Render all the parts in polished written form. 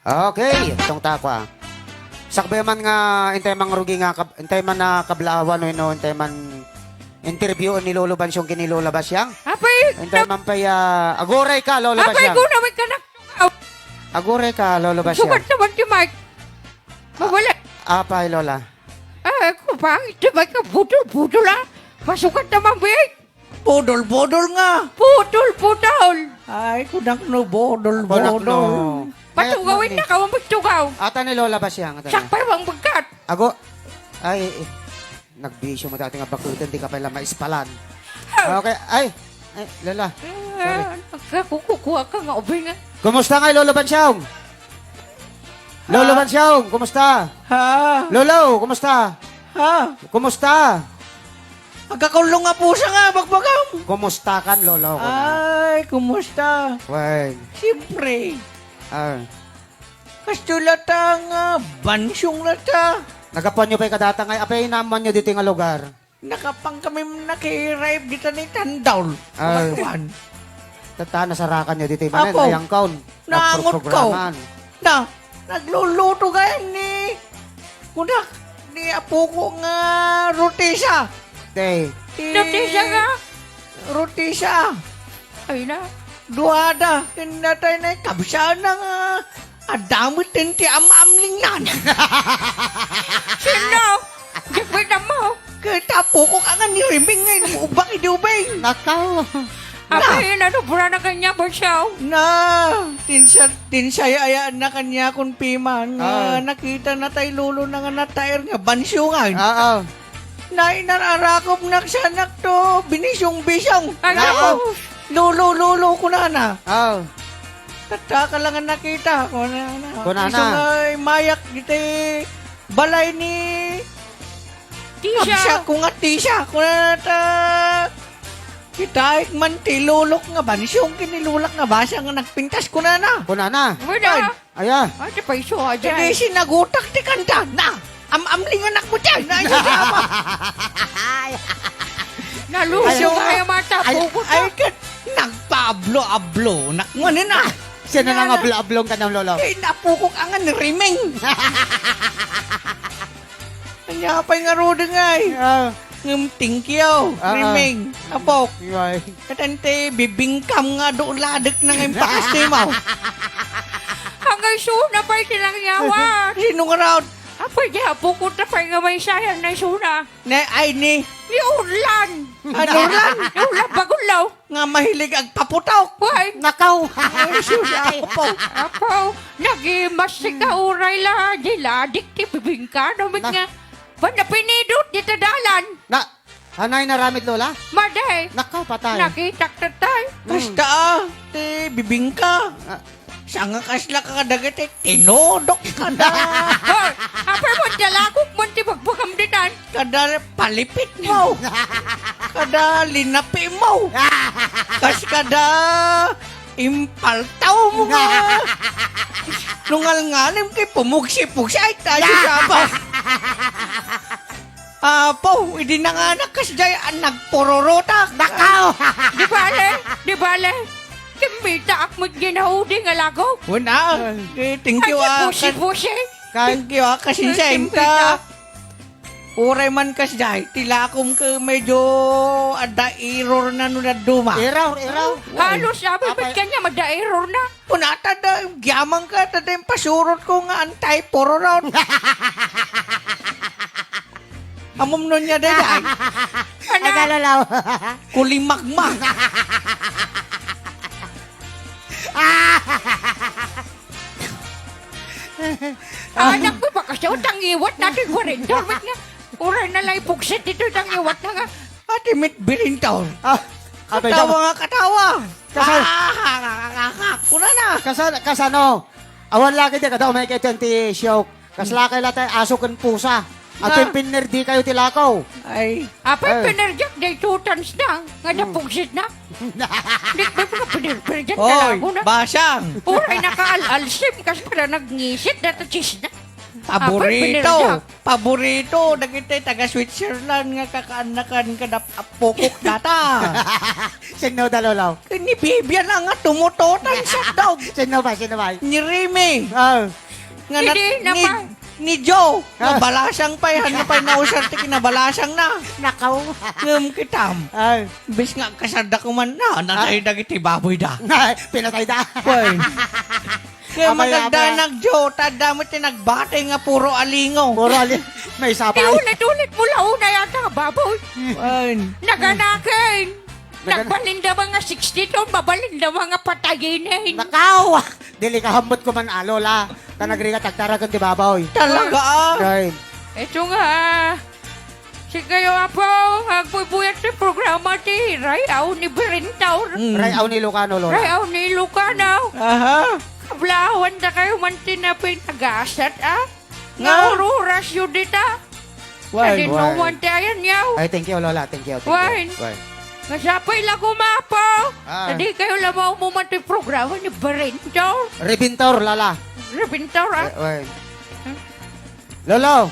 Okay, itong takwa. Sakbay man nga, intay man rugi nga, intay man na kablawan, no, intay man interview ni Lolo Bansyong kini Lola Basyang. Apay, Intay man pa agoray ka, Lolo apay Basyang. ko naman ka na. Agoray ka, Lolo Basyang. Sukat naman si Mike. Mawala. Apay, Lola. Ay, ko pangit naman ka. Budol ah. Masukat naman, Big. Bodol nga. Budol. Ay, kunak no, bodol. Bonak no. Patugawin na ka, magtugaw. Ata ni Lola Basyang. Sakpay bang bagkat. Ago. Ay, nagbisyo mo dati nga bakutan, di ka pala maispalan. Okay, ay, Lola. Sorry. Nagkakukuha ka nga, ubay nga. Kumusta nga, Lolo Bansyong? Lolo Bansyong, kumusta? Ha? Lolo, kumusta? Ha? Kumusta? Agkakulong nga po siya nga, bagbagam. Kumusta kan, Lolo? Ay, kumusta? Wait. Siyempre. Ah. Kastulata nga, bansyong lata. Nagapan nyo pa yung kadata ngay. Apay naman nyo dito nga lugar. Nakapang kami nakirive dito ni Tandaw. Ay. Pagkuhan. Tata, nasarakan nyo dito yung manan. Apo. Ayang kaun. Naangot ko. Nagprograman. Na, nagluluto gaya ni... Kunak, ni apo ko nga rotisa. Tay. Notisa nga. Rotisa. Ay na. Duada, kinatay na kabsa na nga. Adamit din ti am-amling nan. Sino? Dipit na mo. Kita po ko ka nga niriming ngayon. Ubak idubay. Nakaw. Apay na, nubura na kanya ba siya? Na, tinsaya na kanya kung piman. Nga nakita na tayo lulo na nga natayar nga bansyungan. Oo. Na inararakop na sanak to. Binisyong-bisyong. Ay, Nako. naku. Lulo ko na na. Oo. Tataka lang ang nakita. Kuna Kuna na. Isang ay mayak dito balay ni... Tisha. Kabsya ko nga tisya. Kuna ta... Kita man tilulok nga bansyong kinilulak nga basa nga nagpintas ko na na. Kuna na. Wala. Aya. Ay, di pa iso ka Jadi dyan. sinagutak ti kanta na. Am-amling anak mo dyan. Na ano siya mo. Naluso ka yung mata. Pugot Ay, ka. nagpablo-ablo. Nakmanin na. Siya na nga ablong ka ng Lolo. Ay, napukok ang nga ni Riming. Kanya pa'y nga roda nga eh. Ngumtingkyaw, Riming. Apok. Yoy. Katante, bibingkam nga doon ladak na ngayon pakas ni mo. Hanggang suna pa'y kinangyawan. Sino nga raw? Apay, di hapukot na pa'y nga may sayang na suna. Ay ni, Iulan. ano lang? Iulan bagulaw. Nga mahilig ang paputok. Why? Nakaw. Ay, sus, ako. Apaw, nagimasik ka uray la. Di ladik ti bibingka. Namit Na- nga. Ba na pinidot di tadalan. Na, hanay na ramit, Lola? Maday. Nakaw, patay. Nakitak na tayo. Basta te, bibingka. Ah, Sa nga kasla ka kadagat eh, tinodok ka na. Hoy, apay mo dalakok mo ti bagbagam dinan. Kada palipit mo. Kada linapi mo. Kas kada impaltaw mo nga. Nungal-ngalim kay pumugsi-pugsi. Ay, tayo sabang. Apo, hindi na nga nakasday ang nagpororota. Nakaw. Di bale. Kimita ak mo ginahudi nga lagaw. Wala. Thank you Ay, ah. busi-busi. Thank you ah. Kasi sa imta. Uray man kasday. Tilakom ka medyo ada error na nung naduma. Iraw. Halos sabi, Apay- ba't kanya mada-error na? Punata da, gyamang ka. Tada yung pasurot ko nga anti-pororot. Amom nun niya daday. Nagalalaw. Kulimagma. Anak mo, baka siya utang iwat natin 40. Wait nga. Uray na lang ipugsit dito utang iwat na nga. Ate mit bilintaw. Abay, Katawa nga katawa. Kasal- Kuna na. kasano? Awan lagi di kada may kay 20 show. Kaslakay latay aso kan pusa. At yung pinner di kayo tilakaw. Ay, Apay, Ay. pinerjak day 2 tons na. Nga napugsit na. Di ba mga pinerjak oy, talago na? basang. Uray nakaalsim kasi para nagngisit na tachis na. Paborito. Apay, Paborito. Dagiti taga Switzerland nga kakaanakan kadap apokok data. Sino da, Lolo? Ni Bibian na nga tumutotan sa dog. Sino ba? Sino ba? Ni Remy. Oh. Nga Hindi naman. ni Joe. Nabalasang pa yan. Ano pa nausar ti kinabalasang na. Nakaw. Ngam kitam. Ay. Bis nga kasada ko man na. Nanay dagiti baboy da. Pinatay da. Koy. Kaya Abay, maganda abay. nag-Joe. Tadamot yung nagbatay nga puro alingo. Puro alin. May sapay. Ulit-ulit mo launa yata, baboy. Ay. Naganakin. Nagan- Nagbalinda mga 60 to, babalinda mga pataginin. Nakaw. Dili ka hambot ko man, Lola. Tanagri ka tagtaragan di baboy. Talaga ah. Right. Ito nga. Si kayo apo, agpupuyat sa programa ti Rayaw ni Berentaur. Ray, aw ni Lucano, Lola. Rayaw ni Lucano. Aha. Kablawan na kayo man tinapin nag-asat ah. Nga? Nga ururas yun dita. Why? Nadinuwan tayo niyaw. Ay, thank you, Lola. Thank you. Wine. Nasapay lang kumapo. Ah. Hindi kayo lamaw mo man ti programa ni Berentaur. Rebintor, Lola. Berentaur ah. Wine. Lolo.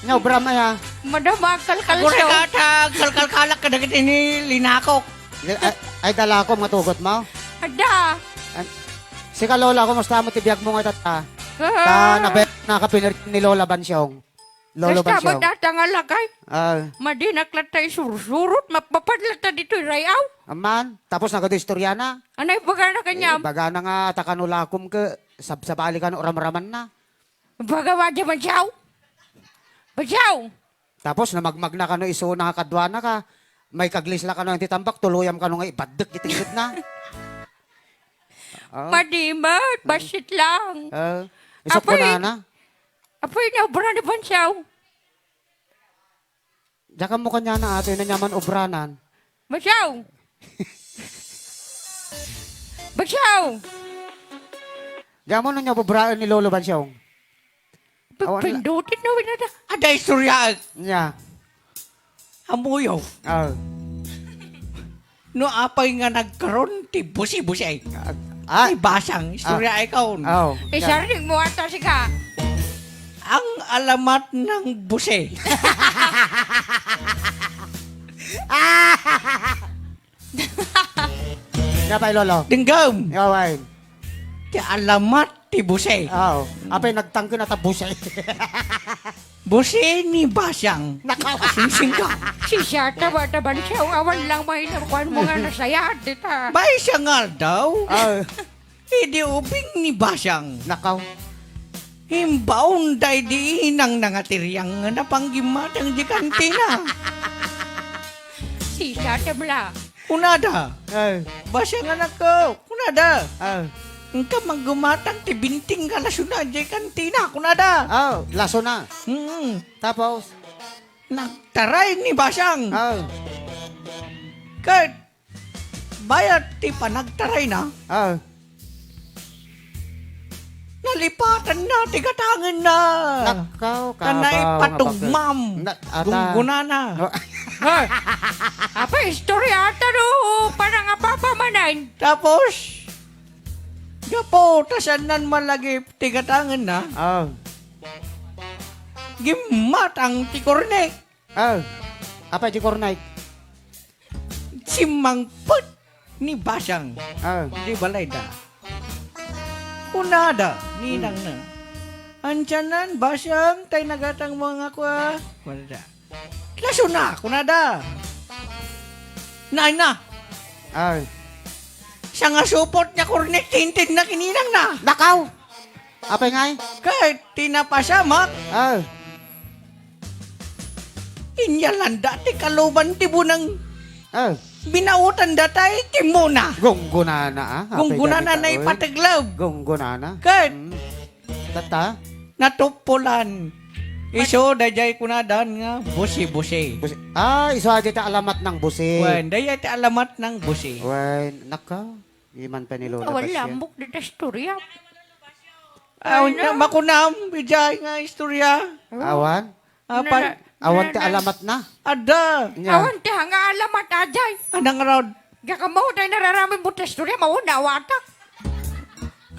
No, brama ya. Madama kalkal Kure siya. katag, kalkalkalak ka dagit ini linakok. Ay, dala ko matugot mo. Ada. Sika, Lola, kumusta mo tibiyag mo nga tata? Nakapinir ni Lola Bansyong. Lolo Basta Bansyong. ba datangalakay? Madinaklat tayo sursurot, mapapadlata dito Rayaw. Aman, tapos nagadistorya na. Anay baga na kanyam? Baga na nga takanulakom ke sabsabali ka no oram-raman na. Baga wadya Badyaw. Badyaw. Tapos namagmag na ka no iso na kadwana ka. May kaglisla ka no yung titambak, tuluyam ka no nga ipadek itingit na. Madimat, basit lang. Isok ko Apoy. na. Apoy na ubra ni Badyaw. Diyan mo kanya na ato yun na nyaman obranan. Badyaw. Badyaw. Diyan mo na niya obraan ni Lolo Bansyong. Awan na- Pindutin na winada. Ada istorya Nya. amuyo. No apay nga nagkaroon ti busi-busi ay. Ay basang istorya ay kaon. Oh. Isarinig mo ata si ka. Ang alamat ng busi. Nga pa Lolo. Dinggam. Yawain. Ti alamat ti busi. Oo. Apay nagtangko na tapos eh. Busi ni basang. Singsing ka. Si Siyata ba taban siya? Awan lang may nakuhan mo nga nasayad dita. Bay siya nga daw. Oh. Hindi ubing ni basang. Nakaw. Himbaon day di inang nangatiriyang nga napanggimatang di kantina. Si Siyata bala. Kunada. Oh. Basang anak ko. Kunada. Oh. Ang ka manggumatang ti binting ka lasuna di kantina. Kunada. Oh. Laso na. Tapos. Nagtaray ni basang. Oh. Kahit bayat ti panagtaray na. Oh. Nalipatan na, tigatangin na. Nakaw. Kanay patugmam. Gungguna na. Hoy! Apa istorya ata do parang apapamanan. Tapos, gapo, tasanan malagi tigatangin na. Oh. Gimat ang tikornek. Oh. Apa di kornay? Simangpot ni basang. Oh. Di balay da. Kunada, ninang na. Ansyanan, basang, tay nagatang mga kwa. Wala da. Laso na, kunada. Nay na. Oh. Siya nga support niya kornek, tintin na kininang na. Nakaw. Apay ngay? Kahit tinapasamak, Oh. inyalanda ti kaluban ti bunang Oh. binautan datay ti muna. Gunggunana ah. Gunggunana na ipataglaw. Gunggunana. Kahit Tata. natupulan. Iso dayay kunadan nga busi-busi. Busi. Ah, iso aja ta alamat ng busi. Wen, dayay ti alamat ng busi. Wen, nakaw. Iman pa ni Lola Awan Basya. lambok dita istorya. Awan na makunam, bijay nga istorya. Awan? Apan, Awan ta alamat na. ada. Nya. Awan ti hanga alamat ajay. Anang rod. Gakamaw tayo nararami mo ta istorya mauna watak.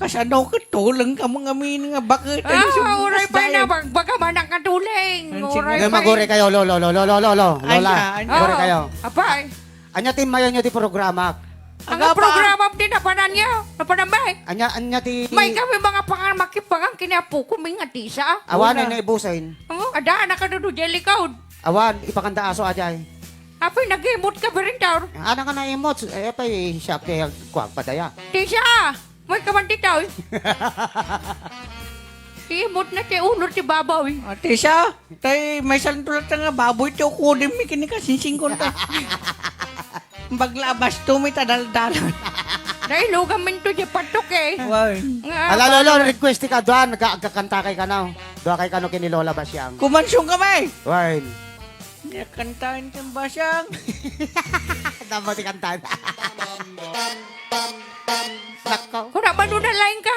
Kasano ka tulang ka mga min nga bakit? Uray pa na, baga man ang katuling. Uray Ngayon pa. maguri kayo, lolo, lola. Anya. Maguri kayo. Apay. Anya ti mayan nyo ti programa. Ang programa din napanan niya. Napanambay. Anya ti... May kami mga makipang kinapo ko may nga tisa. Awan na ibusain. Ada na ka doon jelly code. Awan, ipakanta aso ajay. Apay nag-emot ka ba rin daw? Ana ka na emotes. Pa shop kaya kwag padaya. Tisa, may kamanti daw. Emot na ti unor ti babaw. Ate siya, tay may salintulad nga baboy ti ukudim mi kini ka sinsing ko ta. Baglabas to may tadaldalan. Dahil lugang minto di patok eh. Wow. Ala lolo, request ka doan, nagkakanta kay kanaw. Doa kay kano kini Lola Basyang. Kumansyon kami. Wine. Niya kantahin kang basyang. Dapat ikantahan. Nako. Kung naman na lain ka.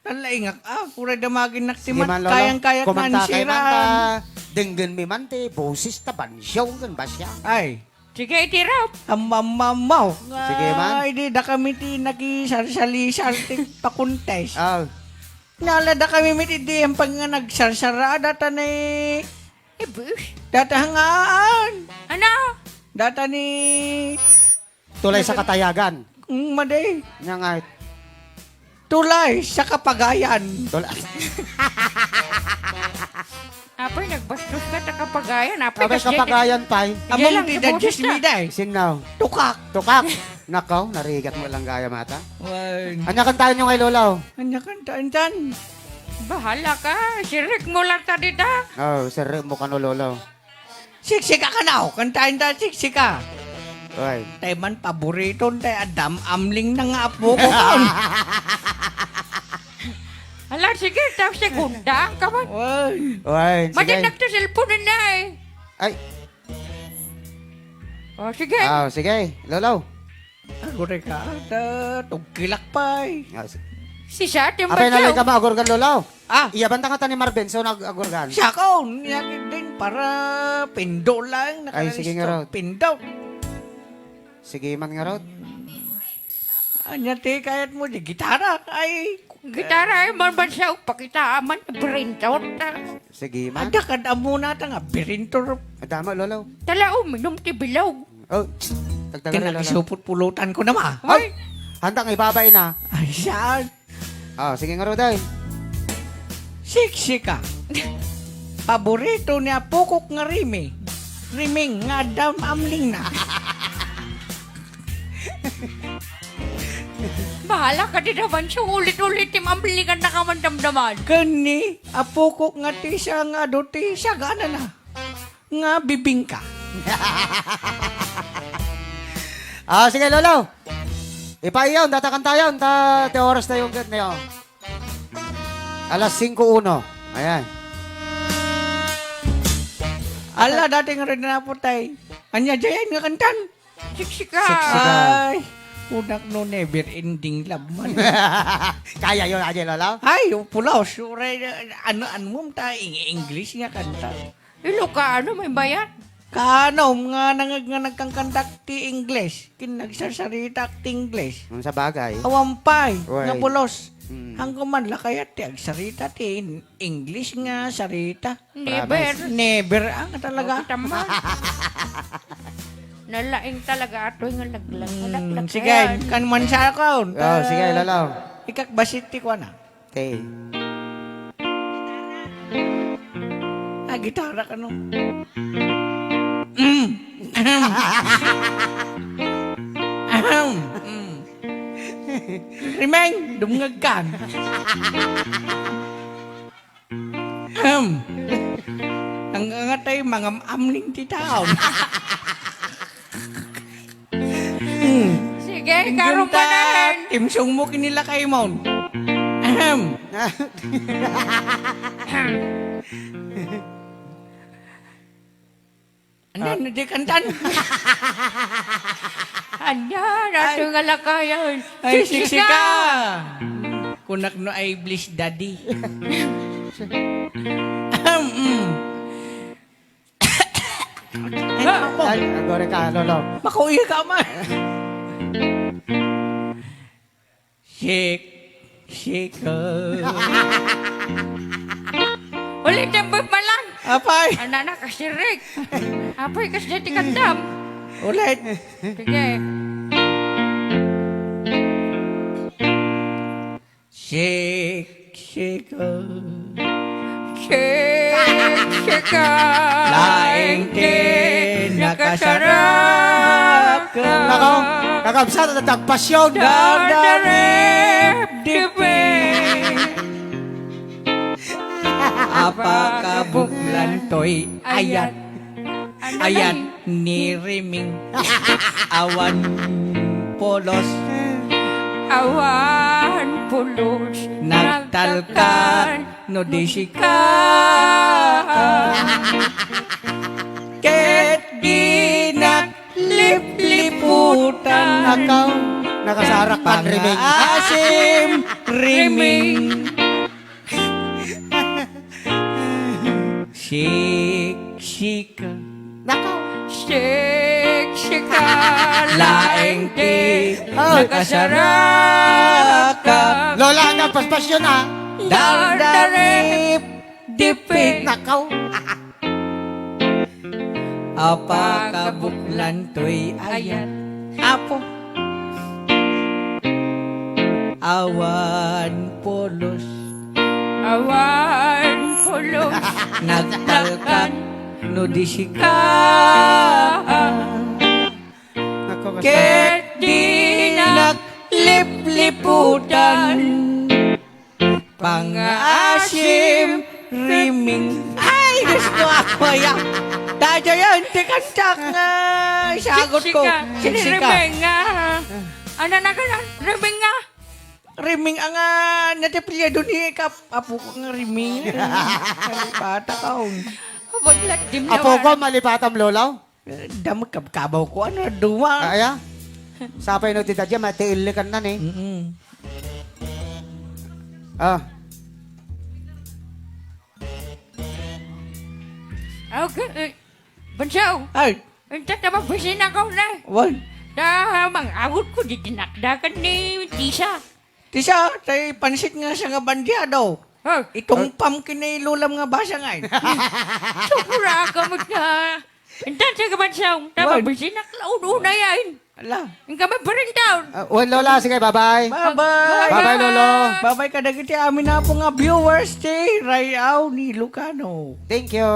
Talaingak pura damagin Sige naktimat man lolo. kayang-kayak Kumanta kay man ta. mansiraan. Denggen mi man te, bosis ta bansyaw kan Basyang. Ay, Sige, itirap. amamamaw. Sige, man. Ay, di da kami ti nakisarsali-sal ti pakuntes. Oh. Nalada kami miti di ang pag nga nagsarsara data ni Ibus. data hangaan. Ano? Data ni Tulay sa katayagan. Maday. Nya nga Tulay sa kapagayan. tulay. Apay, nagbastos ka ta kapagayan. Apay, Abay kapagayan pa. Among lang, ti ibuhos dadjes na. mi day. Sing now. Tukak. Tukak. Nakaw, narigat mo lang gaya mata. Wan. Anya kantahan nyo kay Lolaw. Anya kantaan tan. Bahala ka. Sirik mo lang ta dita. Oh, sir mo kano Lolaw. Siksika ka na. Kantaan ta siksika. Oy. Tay man paborito tay Adam amling na nga apo ko kon. Ala, sige, tapos segunda ka man. Wan. Oy, Madin sige. nagtasilpon na eh. Ay, O, sige. sige. Lolaw. Agore ka ta tugkilak pay. Si sa ating Apay na badyaw. ka maagorgan Lolaw. Ah, Iya banta nga ta ni Marvin, so nag-agorgan. siya ko, niyakit din para pindo lang. Ay, sige nga raw. Pindo. Sige man nga rod. Anya te kayat mo di gitara. Ay, Gitara ay man ba siya pakita man brain out. Sige man. ada kada muna ta nga birintor. Adama Lolaw. Tala uminom ti bilog. Oh, tagtagan na Lolaw. Kinakisupot pulutan ko na ma. Ay, handang ibabay na. Ay, siya. Oh, sige nga rod ay. Siksika. Paborito niya pukok nga rimi. Riming nga dam amling na. Bahala ka din naman siya ulit-ulit ti mambiligan na ka man damdaman. Kani, apukok nga ti siya nga do ti siya gana na. Nga bibingka. Ah, sige Lolaw. Ipaiyaw, datakan tayo. Te oras na yung gad na yun. Alas 5:01. Ayan. Ala, dating rin na po tay. Anya jayan nga kantan. Siksika. Siksika. Ay, unak no never ending love man. Kaya yun, Ajay Lolaw? Ay, pulaw, sure, ano mo ta, English nga kanta. Ilocano may bayat. Kano, nga nagkangkantak ti English, kinagsasarita ti English. Sa bagay. Awampay, Uy. nga pulos. Mm. Hanggang man la kaya ti agsarita ti English nga sarita. Never. Never, talaga. Tama. Nalaing talaga ato nga laglag. Sige, kan man sa account. Oh, sige Lolaw. Ikakbasit ti ko na. Okay. Gitara ka no. Rimeng, dumngag kan. Ang angatay mga amling ti taon. Sige, karon pa na. Timsong mo kinila kay Mon. Ano, di kantan. Anya, nato nga lakayan. Ay, siksika! Kunak no ay bliss daddy. Ay, agore ka Lolaw. Makuya ka man. Sik, Shake. Ulit ang malang. Apay? Anak na kasirik. Apay kasi dati kandam. Ulit. Sige. Shake. Shake Laing din nakasarap ka. Nako, nakabsat at nagpasyon. Dardarip dipin. Apakabuklan to'y ayat. Ayat ni Riming. Awan polos. Awan pulos. Nagtalkan no di sika. Ket di naklip-liputan. Nakaw, nakasarak pa riming. Pang-asim riming. Shik-shika. Nakaw. Shake Laing di Oh. nakasarap ka. Lola, ang paspasyon ha. Dardarip dipik. Nakaw. Apakabuklan to'y ayat. Apo. Awan polos. Awan pulos. Nagtalkan no di sika. Nako, Ket di naklip-liputan. Pang-asim riming. Ay, gusto ako yan. Dadya yan, tikantak nga. Sagot ko. Siksika. Riming nga. Ano na ka na? Riming nga. Riming ang natipilya doon ni apo ko nga riming. Kalipata ka. Waglat dim Apo ko, malipatam lolaw. Damag kabaw ko. Ano, duwa. Aya. Sapay no tita dyan, matiilikan na ni. Ah. Okay. Bansaw. Ay, Entat na mabisin ako na. wan. Da, mang-awot ko di tinakdakan ni Tisa. Tisa, tay pansit nga siya nga bandya daw. Oh, Itong pumpkin na ilulam nga basa nga. sumura ka mo na. Entat sa kabansaw. Da, Wan. mabisin na klaun-una yan. Ala. Ang kami pa rin down. Well, Lola, sige, bye-bye. Bye-bye. Bye-bye, Lolo. Bye-bye kadagiti amin na po nga viewers ti Rayaw ni Lucano. Thank you.